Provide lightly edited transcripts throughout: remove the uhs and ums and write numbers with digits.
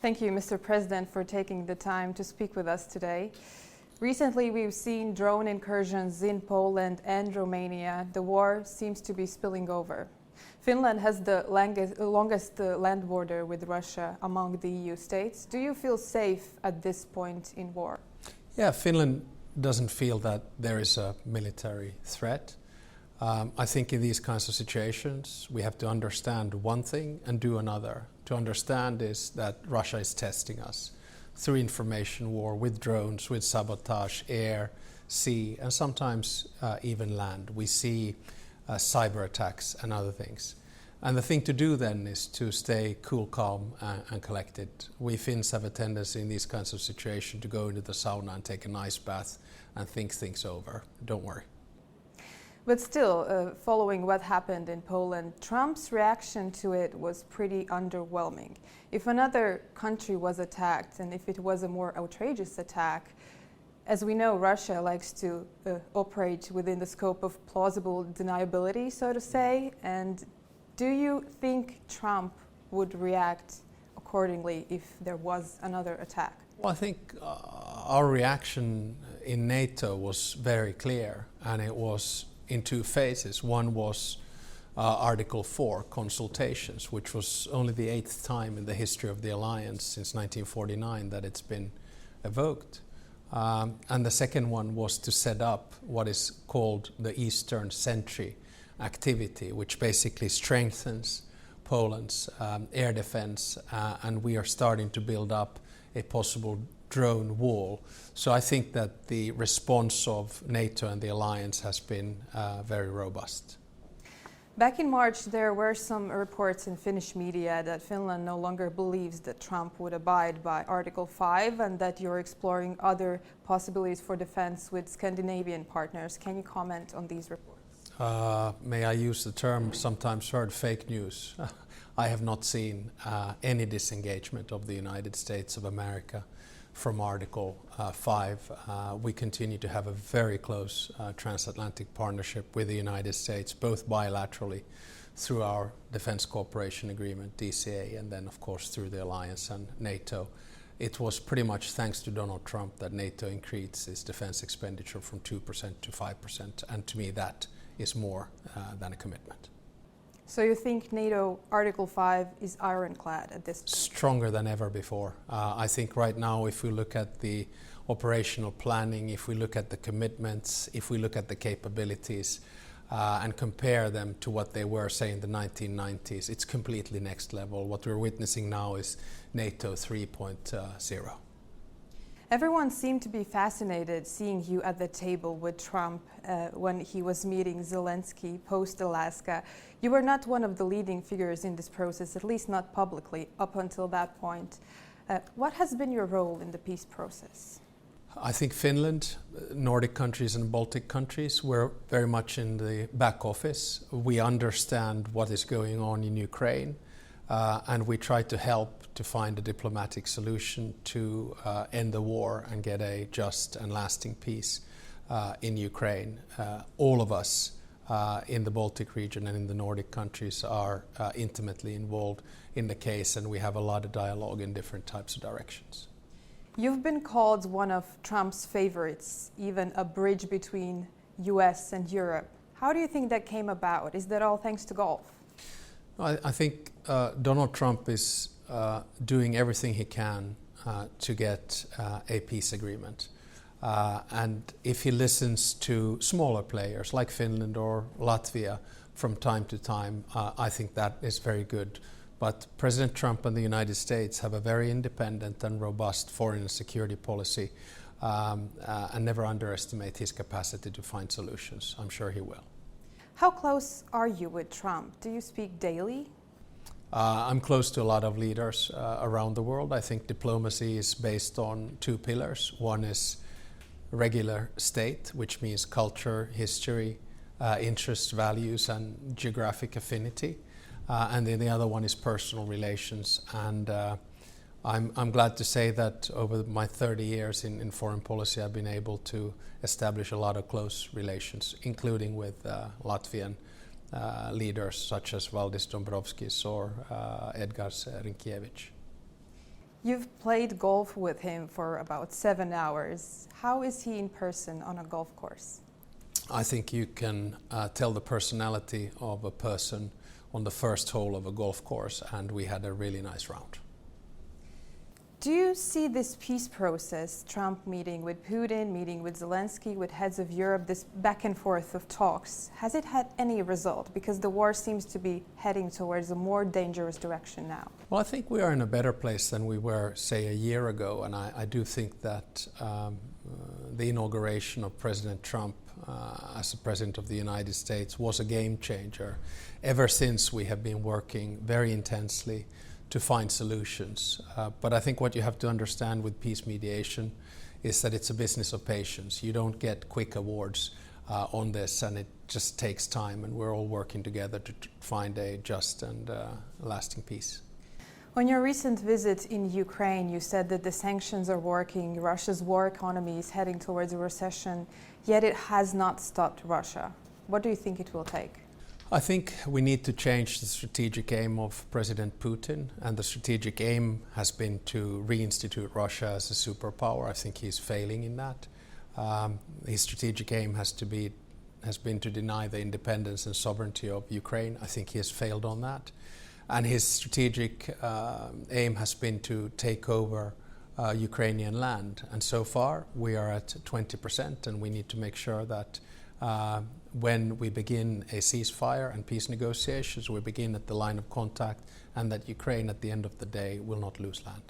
Thank you, Mr. President, for taking the time to speak with us today. Recently, we've seen drone incursions in Poland and Romania. The war seems to be spilling over. Finland has the longest land border with Russia among the EU states. Do you feel safe at this point in war? Yeah, Finland doesn't feel that there is a military threat. I think in these kinds of situations, we have to understand one thing and do another. To understand is that Russia is testing us through information war with drones, with sabotage, air, sea, and sometimes even land. We see cyber attacks and other things. And the thing to do then is to stay cool, calm, and collected. We Finns have a tendency in these kinds of situations to go into the sauna and take a nice bath and think things over. Don't worry. But still, following what happened in Poland, Trump's reaction to it was pretty underwhelming. If another country was attacked, and if it was a more outrageous attack, as we know, Russia likes to operate within the scope of plausible deniability, so to say. And do you think Trump would react accordingly if there was another attack? Well, I think our reaction in NATO was very clear, and it was in two phases. One was Article 4, consultations, which was only the 8th time in the history of the alliance since 1949 that it's been evoked. And the second one was to set up what is called the Eastern Sentry activity, which basically strengthens Poland's air defense, and we are starting to build up a possible drone wall. So I think that the response of NATO and the alliance has been very robust. Back in March, there were some reports in Finnish media that Finland no longer believes that Trump would abide by Article 5 and that you're exploring other possibilities for defense with Scandinavian partners. Can you comment on these reports? May I use the term sometimes heard, fake news? I have not seen any disengagement of the United States of America from Article 5. We continue to have a very close transatlantic partnership with the United States, both bilaterally through our Defense Cooperation Agreement, DCA, and then of course through the Alliance and NATO. It was pretty much thanks to Donald Trump that NATO increased its defense expenditure from 2% to 5%, and to me that is more than a commitment. So you think NATO Article 5 is ironclad at this point? Stronger than ever before. I think right now, if we look at the operational planning, if we look at the commitments, if we look at the capabilities and compare them to what they were, say, in the 1990s, it's completely next level. What we're witnessing now is NATO 3.0. Everyone seemed to be fascinated seeing you at the table with Trump when he was meeting Zelensky post-Alaska. You were not one of the leading figures in this process, at least not publicly, up until that point. What has been your role in the peace process? I think Finland, Nordic countries and Baltic countries were very much in the back office. We understand what is going on in Ukraine. And we try to help to find a diplomatic solution to end the war and get a just and lasting peace in Ukraine. All of us in the Baltic region and in the Nordic countries are intimately involved in the case, and we have a lot of dialogue in different types of directions. You've been called one of Trump's favorites, even a bridge between US and Europe. How do you think that came about? Is that all thanks to golf? I think Donald Trump is doing everything he can to get a peace agreement. And if he listens to smaller players like Finland or Latvia from time to time, I think that is very good. But President Trump and the United States have a very independent and robust foreign and security policy, and never underestimate his capacity to find solutions. I'm sure he will. How close are you with Trump? Do you speak daily? I'm close to a lot of leaders around the world. I think diplomacy is based on two pillars. One is regular state, which means culture, history, interests, values, and geographic affinity. And then the other one is personal relations. And I'm glad to say that over my 30 years in foreign policy, I've been able to establish a lot of close relations, including with Latvian leaders such as Valdis Dombrovskis or Edgars Rinkiewicz. You've played golf with him for about 7 hours. How is he in person on a golf course? I think you can tell the personality of a person on the first hole of a golf course, and we had a really nice round. Do you see this peace process, Trump meeting with Putin, meeting with Zelensky, with heads of Europe, this back and forth of talks, has it had any result? Because the war seems to be heading towards a more dangerous direction now. Well, I think we are in a better place than we were, say, a year ago, and I do think that the inauguration of President Trump as the President of the United States was a game changer. Ever since, we have been working very intensely to find solutions. But I think what you have to understand with peace mediation is that it's a business of patience. You don't get quick awards on this, and it just takes time, and we're all working together to find a just and lasting peace. On your recent visit in Ukraine, you said that the sanctions are working, Russia's war economy is heading towards a recession, yet it has not stopped Russia. What do you think it will take? I think we need to change the strategic aim of President Putin, and the strategic aim has been to reinstitute Russia as a superpower. I think he's failing in that. His strategic aim has been to deny the independence and sovereignty of Ukraine. I think he has failed on that. And his strategic aim has been to take over Ukrainian land. And so far, we are at 20%, and we need to make sure that when we begin a ceasefire and peace negotiations, we begin at the line of contact, and that Ukraine, at the end of the day, will not lose land.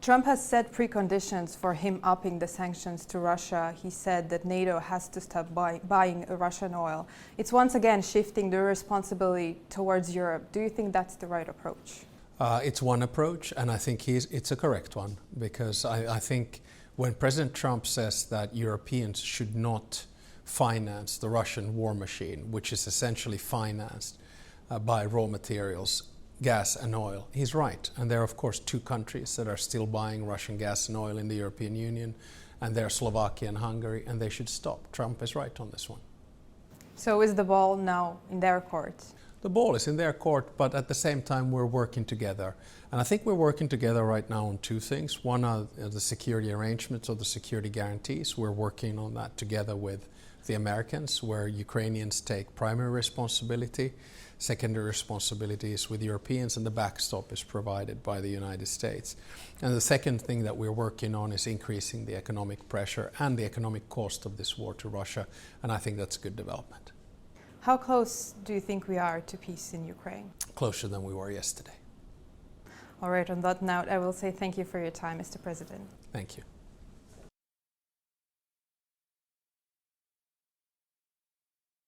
Trump has set preconditions for him upping the sanctions to Russia. He said that NATO has to stop buying Russian oil. It's once again shifting the responsibility towards Europe. Do you think that's the right approach? It's one approach, and I think it's a correct one, because I think when President Trump says that Europeans should not finance the Russian war machine, which is essentially financed by raw materials, gas and oil, he's right. And there are, of course, two countries that are still buying Russian gas and oil in the European Union, and they're Slovakia and Hungary, and they should stop. Trump is right on this one. So is the ball now in their court? The ball is in their court, but at the same time we're working together. And I think we're working together right now on two things. One are the security arrangements or the security guarantees. We're working on that together with the Americans, where Ukrainians take primary responsibility. Secondary responsibility is with Europeans, and the backstop is provided by the United States. And the second thing that we're working on is increasing the economic pressure and the economic cost of this war to Russia, and I think that's a good development. How close do you think we are to peace in Ukraine? Closer than we were yesterday. All right, on that note, I will say thank you for your time, Mr. President. Thank you.